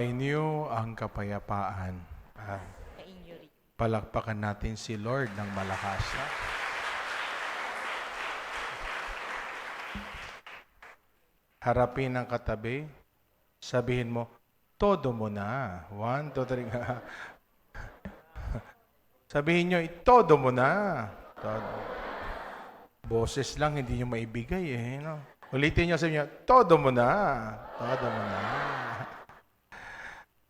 Inyo ang kapayapaan. Kainyo rin. Palakpakan natin si Lord ng malakas. Harapin ang katabi. Sabihin mo, todo mo na. 1, 2, 3. Sabihin nyo, todo mo na. Todo. Boses lang, hindi nyo maibigay eh. No? Ulitin nyo, sabihin nyo, todo mo na. Todo mo na.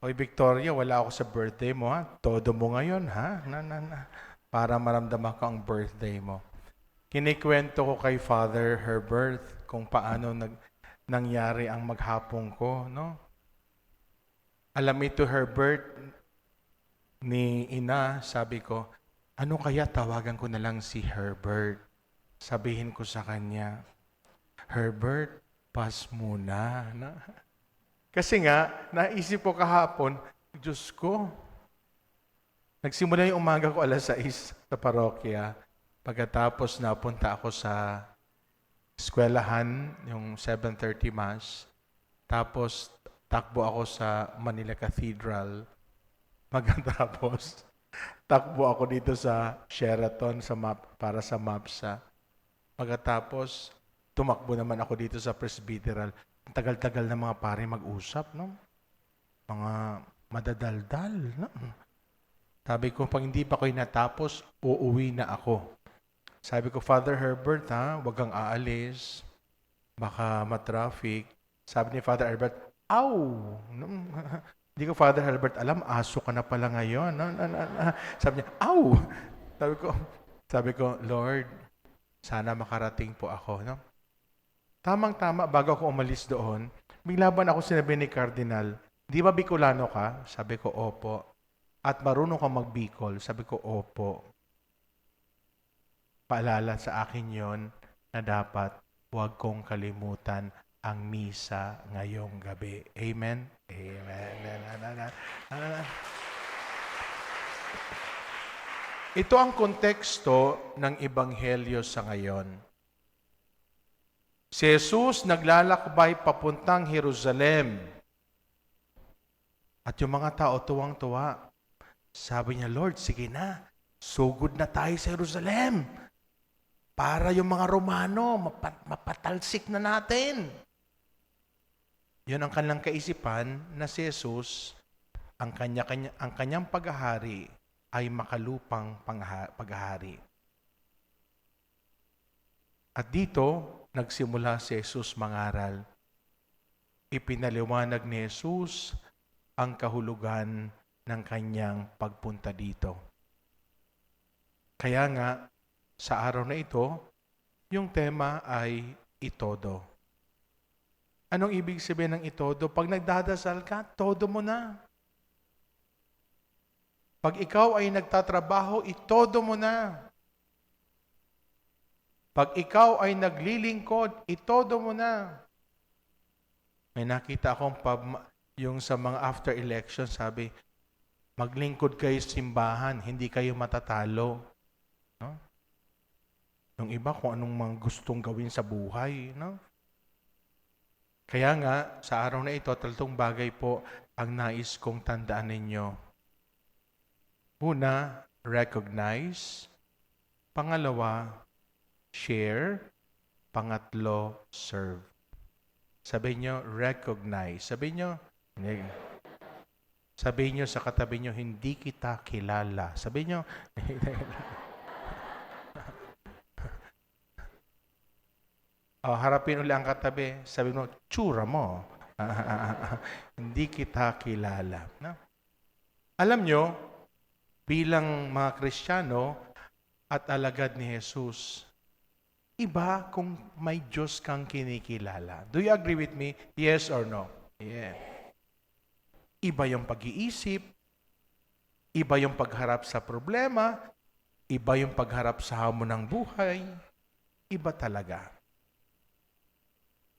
Oy, Victoria, wala ako sa birthday mo, ha? Todo mo ngayon, ha? Para maramdaman ko ang birthday mo. Kinikwento ko kay Father Herbert kung paano nangyari ang maghapon ko, no? Alam ito, Herbert, ni Ina, sabi ko, ano kaya tawagan ko na lang si Herbert? Sabihin ko sa kanya, Herbert, pas muna, na? Kasi nga, naisip ko kahapon, Diyos ko, nagsimula yung umaga ko 6:00 sa parokya. Pagkatapos napunta ako sa eskwelahan, yung 7:30 Mass. Tapos takbo ako sa Manila Cathedral. Pagkatapos, takbo ako dito sa Sheraton para sa MAPSA. Pagkatapos, tumakbo naman ako dito sa Presbyteral. Ang tagal-tagal na mga pare mag-usap, no? Mga madadaldal, no? Sabi ko, pag hindi pa kayo natapos, uuwi na ako. Sabi ko, Father Herbert, huwag kang aalis. Baka matraffic. Sabi ni Father Herbert, aw! Hindi ko, Father Herbert, alam, aso ka na pala ngayon. Sabi niya, aw! Sabi ko, Lord, sana makarating po ako, no? Tamang-tama, bago ako umalis doon, bigla ba ako sinabi ni Cardinal, di ba Bicolano ka? Sabi ko, opo. At marunong ka mag-Bicol? Sabi ko, opo. Paalala sa akin yon na dapat huwag kong kalimutan ang misa ngayong gabi. Amen? Amen. Ito ang konteksto ng Ebanghelyo sa ngayon. Si Jesus naglalakbay papuntang Jerusalem. At yung mga tao tuwang-tuwa. Sabi niya, Lord, sige na. Sugod na tayo sa Jerusalem. Para yung mga Romano, mapatalsik na natin. Yun ang kanilang kaisipan na si Jesus, ang kanyang paghahari ay makalupang paghahari. At dito, nagsimula si Jesus mangaral. Ipinaliwanag ni Jesus ang kahulugan ng kanyang pagpunta dito. Kaya nga, sa araw na ito, yung tema ay itodo. Anong ibig sabihin ng itodo? Pag nagdadasal ka, todo mo na. Pag ikaw ay nagtatrabaho, itodo mo na. Pag ikaw ay naglilingkod, itodo mo na. May nakita akong yung sa mga after election, sabi, maglingkod kayo sa simbahan, hindi kayo matatalo. No? Yung iba kung anong mga gustong gawin sa buhay. No? Kaya nga, sa araw na ito, tatlong bagay po ang nais kong tandaan ninyo. Una, recognize. Pangalawa, share. Pangatlo, serve. Sabihin nyo, recognize. Sabihin nyo sa katabi nyo, hindi kita kilala. Sabihin nyo, harapin uli ang katabi. Sabihin mo, tsura mo. Hindi kita kilala. No? Alam nyo, bilang mga Kristiyano at alagad ni Jesus, iba kung may Diyos kang kinikilala. Do you agree with me? Yes or no? Yeah. Iba yung pag-iisip, iba yung pagharap sa problema, iba yung pagharap sa hamon ng buhay, iba talaga.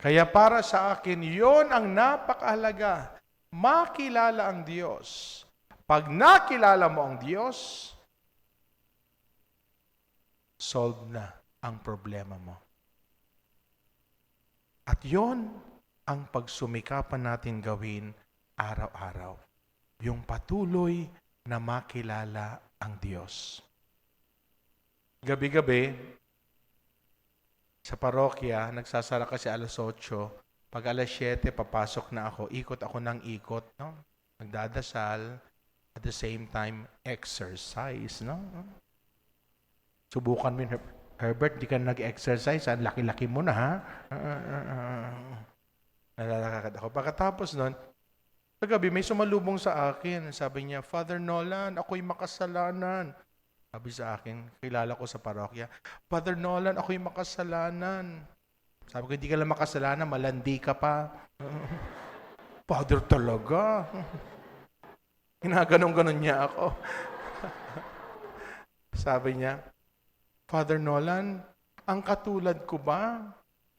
Kaya para sa akin, yon ang napakahalaga. Makilala ang Diyos. Pag nakilala mo ang Diyos, solve na ang problema mo. At yon ang pagsumikapan natin gawin araw-araw. Yung patuloy na makilala ang Diyos. Gabi-gabi, sa parokya, nagsasara kasi alas 8. Pag alas 7, papasok na ako. Ikot ako ng ikot. No? Nagdadasal. At the same time, exercise. No? Subukan mo yun, Herbert, di ka nag-exercise. Ang laki-laki mo na, ha? Nalalakad ako. Pagkatapos nun, kagabi may sumalubong sa akin. Sabi niya, Father Nolan, ako'y makasalanan. Sabi sa akin, kilala ko sa parokya, Father Nolan, ako'y makasalanan. Sabi ko, hindi ka lang makasalanan, malandi ka pa. Father talaga. Ginaganon-ganon niya ako. Sabi niya, Father Nolan, ang katulad ko ba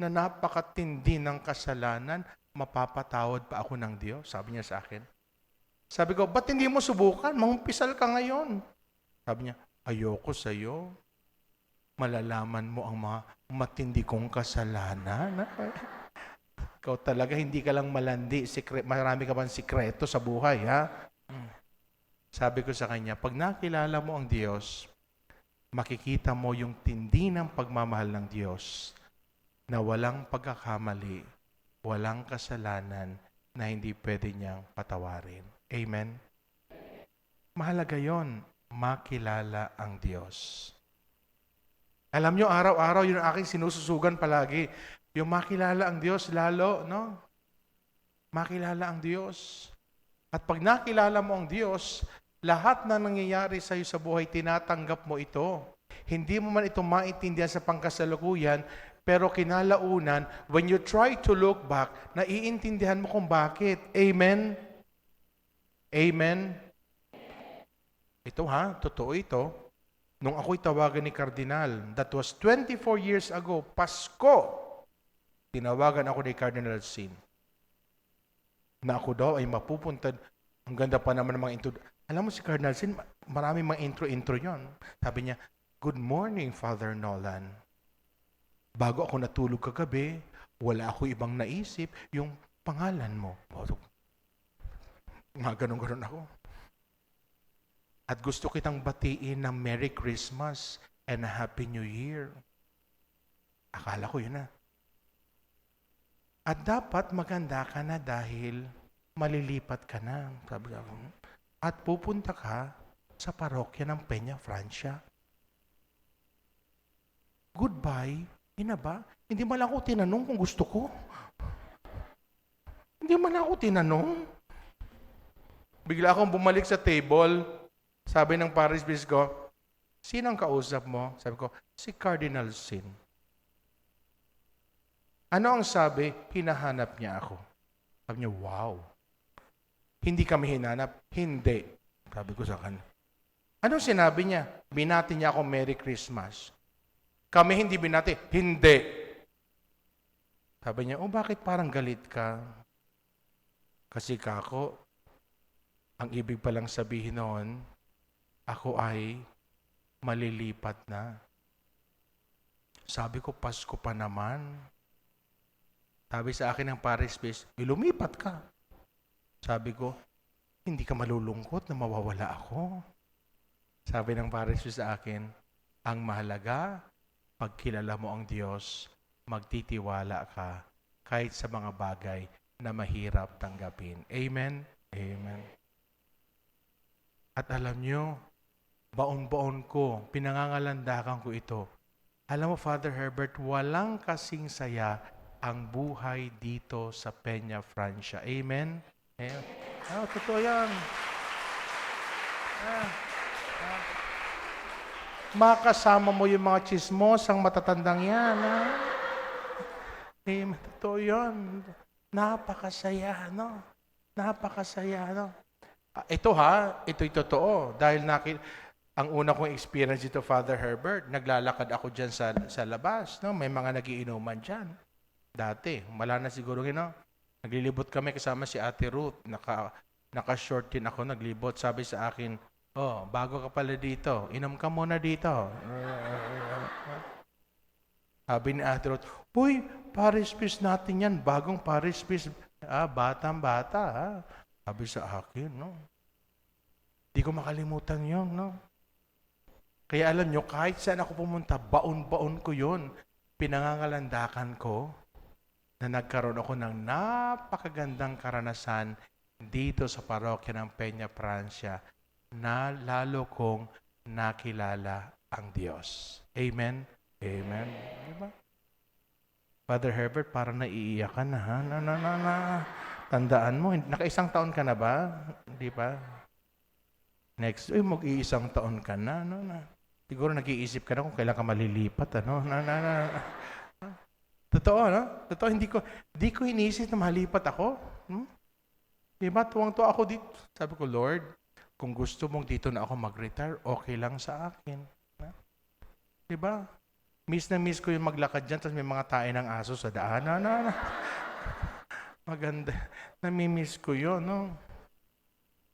na napakatindi ng kasalanan, mapapatawad pa ako ng Diyos? Sabi niya sa akin. Sabi ko, ba't hindi mo subukan? Mangumpisal ka ngayon. Sabi niya, ayoko sa'yo. Malalaman mo ang mga matindi kong kasalanan. Ikaw talaga, hindi ka lang malandi. Marami ka bang sikreto sa buhay, ha? Sabi ko sa kanya, pag nakilala mo ang Diyos, makikita mo yung tindi ng pagmamahal ng Diyos na walang pagkakamali, walang kasalanan na hindi pwede niyang patawarin. Amen? Mahalaga yon, makilala ang Diyos. Alam nyo, araw-araw yun ang aking sinususugan palagi. Yung makilala ang Diyos lalo, no? Makilala ang Diyos. At pag nakilala mo ang Diyos, lahat na nangyayari sa iyo sa buhay, tinatanggap mo ito. Hindi mo man ito maintindihan sa pangkasalukuyan, pero kinalaunan, when you try to look back, naiintindihan mo kung bakit. Amen? Amen? Ito ha, totoo ito. Nung ako'y tawagan ni Cardinal, that was 24 years ago, Pasko, tinawagan ako ni Cardinal Sin. Na ako daw ay mapupunta, ang ganda pa naman ng mga intro. Alam mo si Cardinal Sin, maraming mga intro yon. Sabi niya, Good morning, Father Nolan. Bago ako natulog kagabi, wala ako ibang naisip, yung pangalan mo. Mga ganun-ganun ako. At gusto kitang batiin ng Merry Christmas and a Happy New Year. Akala ko yun na. At dapat maganda ka na dahil malilipat ka na. Sabi ko, at pupunta ka sa parokya ng Peña Francia. Goodbye. Ina ba? Hindi man ako tinanong kung gusto ko. Hindi man ako tinanong. Bigla akong bumalik sa table. Sabi ng Paris Bis ko, sino ang kausap mo? Sabi ko, si Cardinal Sin. Ano ang sabi? Hinahanap niya ako. Sabi niya, wow. Hindi kami hinanap? Hindi. Sabi ko sa kanya. Anong sinabi niya? Binati niya ako Merry Christmas. Kami hindi binati? Hindi. Sabi niya, bakit parang galit ka? Kasi kako, ang ibig palang sabihin noon, ako ay malilipat na. Sabi ko, Pasko pa naman. Sabi sa akin ng Paris Bis, lumipat ka. Sabi ko, hindi ka malulungkot na mawawala ako. Sabi ng Paris Bis sa akin, ang mahalaga, pag kilala mo ang Diyos, magtitiwala ka kahit sa mga bagay na mahirap tanggapin. Amen? Amen. At alam nyo, baon-baon ko, pinangangalandakan ko ito. Alam mo, Father Herbert, walang kasing saya ang buhay dito sa Peña Francia. Amen? Amen. Totoo yan. Makasama mo yung mga chismosang matatandang yan. Amen. Totoo yan. Napakasaya, no? Napakasaya, no? Ito ito'y totoo. Dahil ang una kong experience dito, Father Herbert, naglalakad ako dyan sa labas. No? May mga nagiinuman dyan. Dati, wala na siguro naglilibot kami kasama si Ate Ruth. Naka-short din ako, naglibot. Sabi sa akin, bago ka pala dito, inom ka muna dito. Sabi ni Ate Ruth, Paris Bis natin yan, bagong Paris Bis. Batang-bata. Sabi sa akin, no? Di ko makalimutan yun, no? Kaya alam nyo, kahit saan ako pumunta, baon-baon ko yun. Pinangangalandakan ko na nagkaroon ako ng napakagandang karanasan dito sa parokya ng Peña Francia na lalo kong nakilala ang Diyos. Amen? Amen. Diba? Father Herbert, parang naiiyak ka na, ha? Tandaan mo, nakaisang taon ka na ba? Di ba? Next, mag-iisang taon ka na, Siguro nag-iisip ka na kung kailan ka malilipat, ano? Totoo, no? Totoo, hindi ko iniisip na malipat ako. Diba? Tuwang-tuwa ako dito. Sabi ko, Lord, kung gusto mong dito na ako mag-retire, okay lang sa akin. Diba? Miss na miss ko yung maglakad dyan, tapos may mga tae ng aso sa daan. Maganda. Namimiss ko yun, no?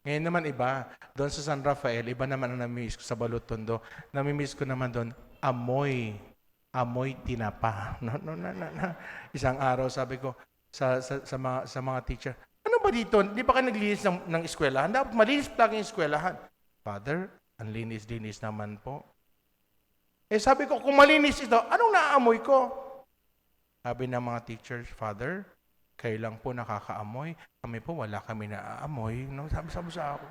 Ngayon naman iba, doon sa San Rafael, iba naman ang namimiss ko sa Balutondo. Namimiss ko naman doon, amoy tinapa. Isang araw sabi ko sa mga teacher, ano ba dito? Di ba ka naglinis ng eskwelahan? Dapat malinis lagi yung eskwelahan. Father, ang linis-linis naman po. Sabi ko, kung malinis ito, anong naaamoy ko? Sabi ng mga teachers, Father, kayo lang po nakakaamoy. Kami po, wala kami naaamoy. No? Sabi sa ako.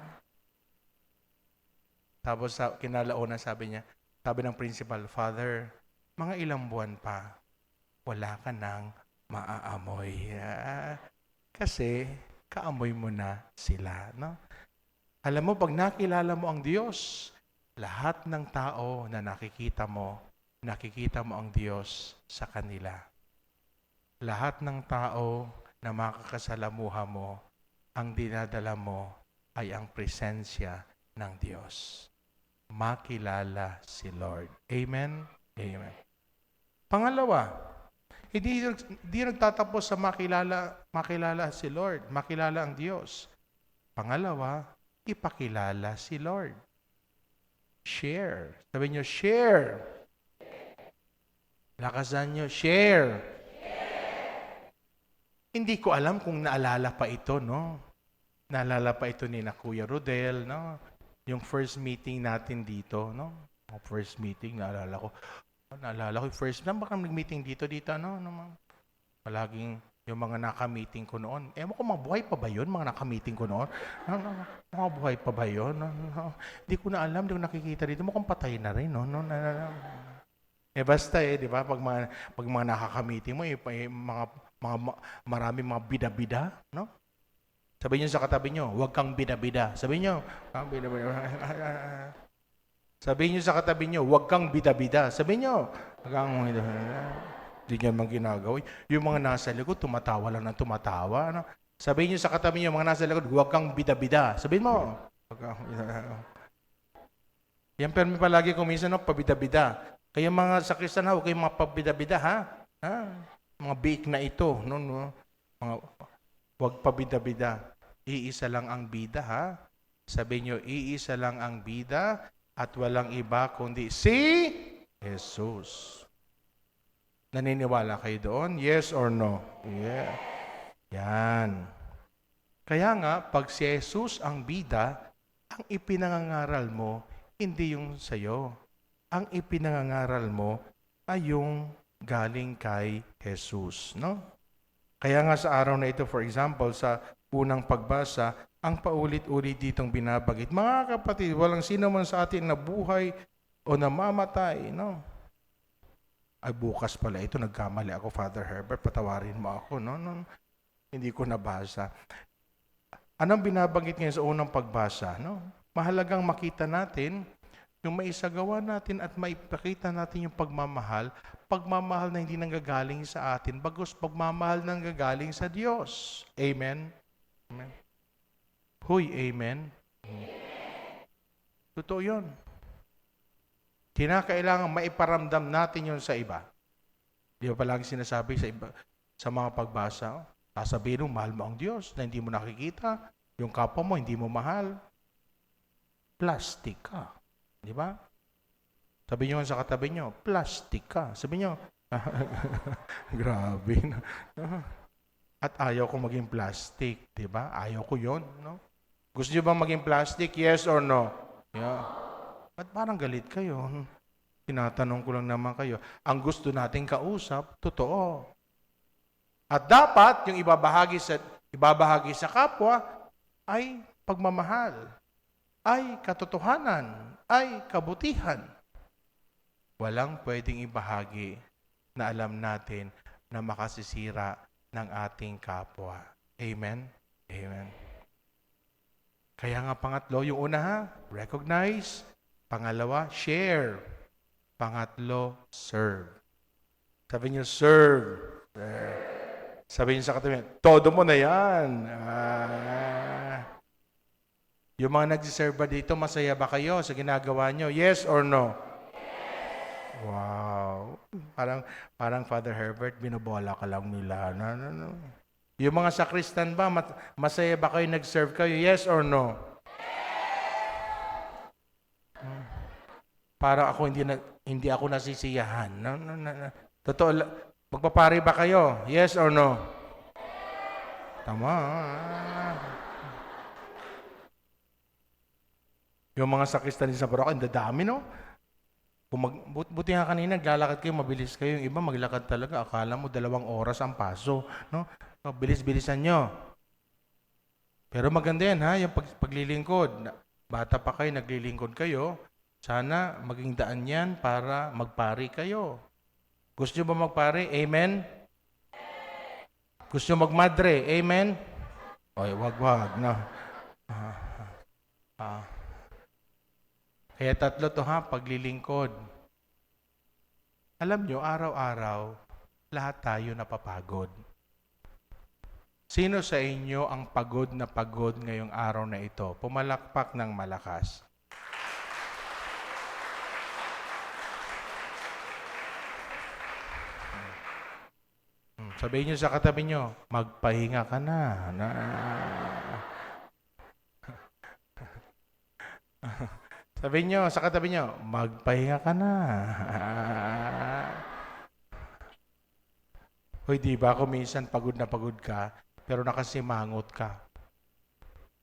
Tapos kinalauna sabi ng principal, Father, mga ilang buwan pa, wala ka nang maaamoy. Kasi, kaamoy mo na sila. No? Alam mo, pag nakilala mo ang Diyos, lahat ng tao na nakikita mo ang Diyos sa kanila. Lahat ng tao na makakasalamuha mo, ang dinadala mo ay ang presensya ng Diyos. Makilala si Lord. Amen? Amen. Pangalawa, hindi nagtatapos sa makilala si Lord, makilala ang Diyos. Pangalawa, ipakilala si Lord. Share. Sabi niyo, share. Lakasan niyo, share. Hindi ko alam kung naalala pa ito, no? Naalala pa ito ni Kuya Rodel, no? Yung first meeting natin dito, no? First meeting, naalala ko yung first, baka nag-meeting dito, no? Palaging yung mga naka-meeting ko noon. Ewan ko, mabuhay pa ba yun? Mga naka-meeting ko noon? Mga buhay pa ba yun? Hindi ko na alam, hindi ko nakikita dito. Mukhang patay na rin, no? Basta di ba? Pag mga nakaka-meeting mo, maraming mga bida-bida, no? Sabihin niyo sa katabi niyo, huwag kang bida-bida. Sabihin niyo, bida-bida. Sabihin niyo sa katabi niyo, huwag kang bida-bida. Sabihin niyo, huwag kang bida-bida. Hindi niya man ginagawa. Yung mga nasa likod, tumatawa lang ng tumatawa. Ano? Sabihin niyo sa katabi niyo, mga nasa likod, huwag kang bida-bida. Sabihin mo. Yan pero may palagi kung minsan, no, pabida-bida. Kaya mga sakristan, huwag kayong mga pabida-bida, ha? Mga biik na ito. No? Huwag pabida-bida. Iisa lang ang bida, ha? Sabihin niyo, iisa lang ang bida at walang iba kundi si Jesus. Naniniwala kayo doon? Yes or no? Yeah. Yan. Kaya nga, pag si Jesus ang bida, ang ipinangangaral mo, hindi yung sa'yo. Ang ipinangangaral mo ay yung galing kay Jesus. No? Kaya nga sa araw na ito, for example, sa unang pagbasa, ang paulit-ulit ditong binabagit, mga kapatid, walang sino man sa atin na buhay o namamatay, no? Ay, bukas pala ito, nagkamali ako, Father Herbert, patawarin mo ako, no? Hindi ko nabasa. Anong binabanggit ngayon sa unang pagbasa, no? Mahalagang makita natin yung maisagawa natin at maipakita natin yung pagmamahal na hindi nanggagaling sa atin, bagos pagmamahal nanggagaling sa Diyos. Amen? Amen. Huy, amen? Totoo yun. Kinakailangan maiparamdam natin yun sa iba. Di ba palagi sinasabi sa iba, sa mga pagbasa, sasabihin mo, mahal mo ang Diyos na hindi mo nakikita, yung kapwa mo hindi mo mahal. Plastic ka. Di ba? Sabi nyo sa katabi nyo, plastic ka. Sabi nyo, grabe. At ayaw ko maging plastic, di ba? Ayaw ko yon, no? Gusto niyo bang maging plastic? Yes or no? Yeah. Ba't parang galit kayo? Tinatanong ko lang naman kayo. Ang gusto nating kausap, totoo. At dapat yung ibabahagi sa kapwa ay pagmamahal, ay katotohanan, ay kabutihan. Walang pwedeng ibahagi na alam natin na makasisira ng ating kapwa. Amen? Amen. Kaya nga pangatlo, yung una ha, recognize. Pangalawa, share. Pangatlo, serve. Sabi niyo, serve. Sabi niyo sa katabi, todo mo na yan. Yung mga nagsiserve ba dito, masaya ba kayo sa ginagawa niyo? Yes or no? Wow. Parang Father Herbert, binobola ka lang nila. No. Yung mga sakristan ba, masaya ba kayo nag-serve kayo? Yes or no? Para ako hindi ako nasisiyahan. No. Totoo, magpapari ba kayo? Yes or no? Tama. Yung mga sakristan sa Boracay, ang dadami, no? Buti nga kanina, naglalakad kayo, mabilis kayo. Yung iba, maglakad talaga. Akala mo, 2 oras ang paso. No? Bilis-bilisan nyo. Pero maganda yan, ha? Yung paglilingkod. Bata pa kayo, naglilingkod kayo. Sana maging daan yan para magpari kayo. Gusto nyo ba magpari? Amen? Gusto nyo magmadre? Amen? Oy, wag. No. Kaya 3 to ha, paglilingkod. Alam nyo, araw-araw, lahat tayo napapagod. Sino sa inyo ang pagod na pagod ngayong araw na ito? Pumalakpak ng malakas. Sabihin nyo sa katabi nyo, magpahinga ka na. Sabihin nyo sa katabi nyo, magpahinga ka na. Hoy, di ba kung minsan pagod na pagod ka, pero nakasimangot ka.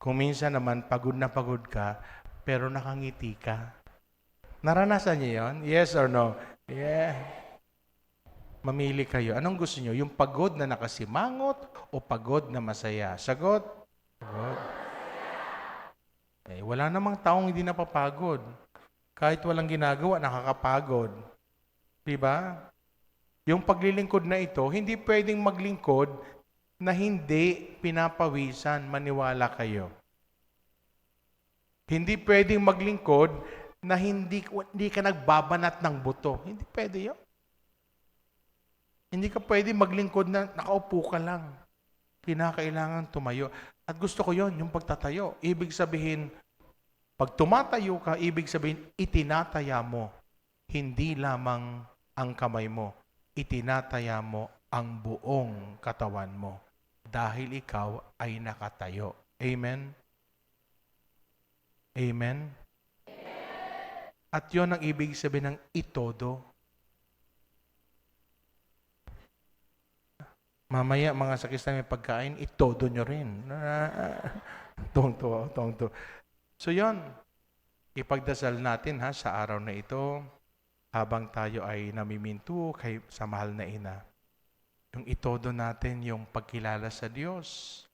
Kung minsan naman pagod na pagod ka, pero nakangiti ka. Naranasan niyo yon? Yes or no? Yeah. Mamili kayo. Anong gusto niyo? Yung pagod na nakasimangot o pagod na masaya? Sagot? Sagot. Wala namang taong hindi napapagod. Kahit walang ginagawa, nakakapagod. Diba? Yung paglilingkod na ito, hindi pwedeng maglingkod na hindi pinapawisan. Maniwala kayo. Hindi pwedeng maglingkod na hindi ka nagbabanat ng buto. Hindi pwede yun. Hindi ka pwedeng maglingkod na nakaupo ka lang. Kinakailangan tumayo. At gusto ko yon, yung pagtatayo. Ibig sabihin, pag tumatayo ka, ibig sabihin, itinataya mo. Hindi lamang ang kamay mo. Itinataya mo ang buong katawan mo. Dahil ikaw ay nakatayo. Amen? Amen? At yon ang ibig sabihin ng itodo. Mamaya, mga sakristan may pagkain, itodo nyo rin. Tuwang-tuwa. So yon, ipagdasal natin ha sa araw na ito, habang tayo ay namiminto sa mahal na ina. Yung itodo natin yung pagkilala sa Diyos.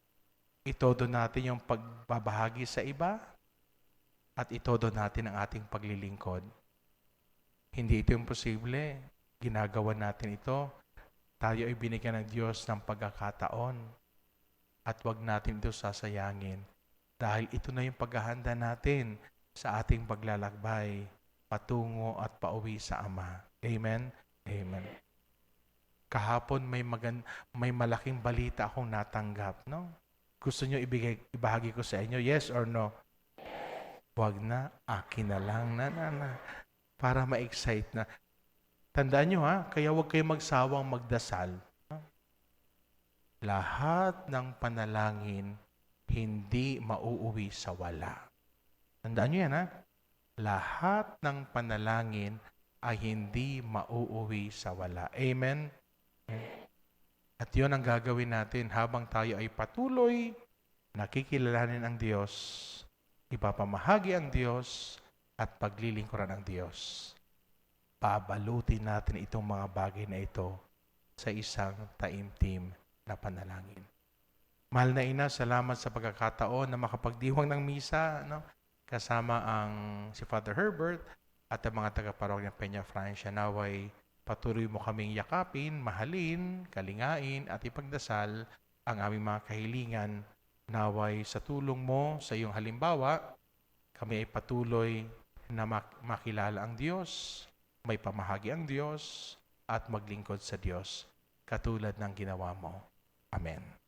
Itodo natin yung pagbabahagi sa iba. At itodo natin ang ating paglilingkod. Hindi ito imposible. Ginagawa natin ito. Tayo ay binigyan ng Diyos ng pagkakataon at wag natin ito sasayangin dahil ito na yung paghahanda natin sa ating paglalakbay patungo at pauwi sa Ama. Amen? Amen. Kahapon may malaking balita akong natanggap, no? Gusto nyo ibahagi ko sa inyo? Yes or no? Wag na, akin na lang na para ma-excite na. Tandaan nyo ha, kaya huwag kayong magsawang magdasal. Lahat ng panalangin hindi mauuwi sa wala. Tandaan nyo yan ha. Lahat ng panalangin ay hindi mauuwi sa wala. Amen? At yun ang gagawin natin habang tayo ay patuloy nakikilalanin ang Diyos, ipapamahagi ang Diyos, at paglilingkuran ang Diyos. Pabalutin natin itong mga bagay na ito sa isang taimtim na panalangin. Mahal na Ina, salamat sa pagkakataon na makapagdiwang ng misa, no? Kasama ang si Father Herbert at ang mga taga-parokya ng Peña Francia. Naway patuloy mo kaming yakapin, mahalin, kalingain at ipagdasal ang aming mga kahilingan. Naway sa tulong mo, sa iyong halimbawa, kami ay patuloy na makilala ang Diyos, may pamahagi ang Diyos, at maglingkod sa Diyos, katulad ng ginawa mo. Amen.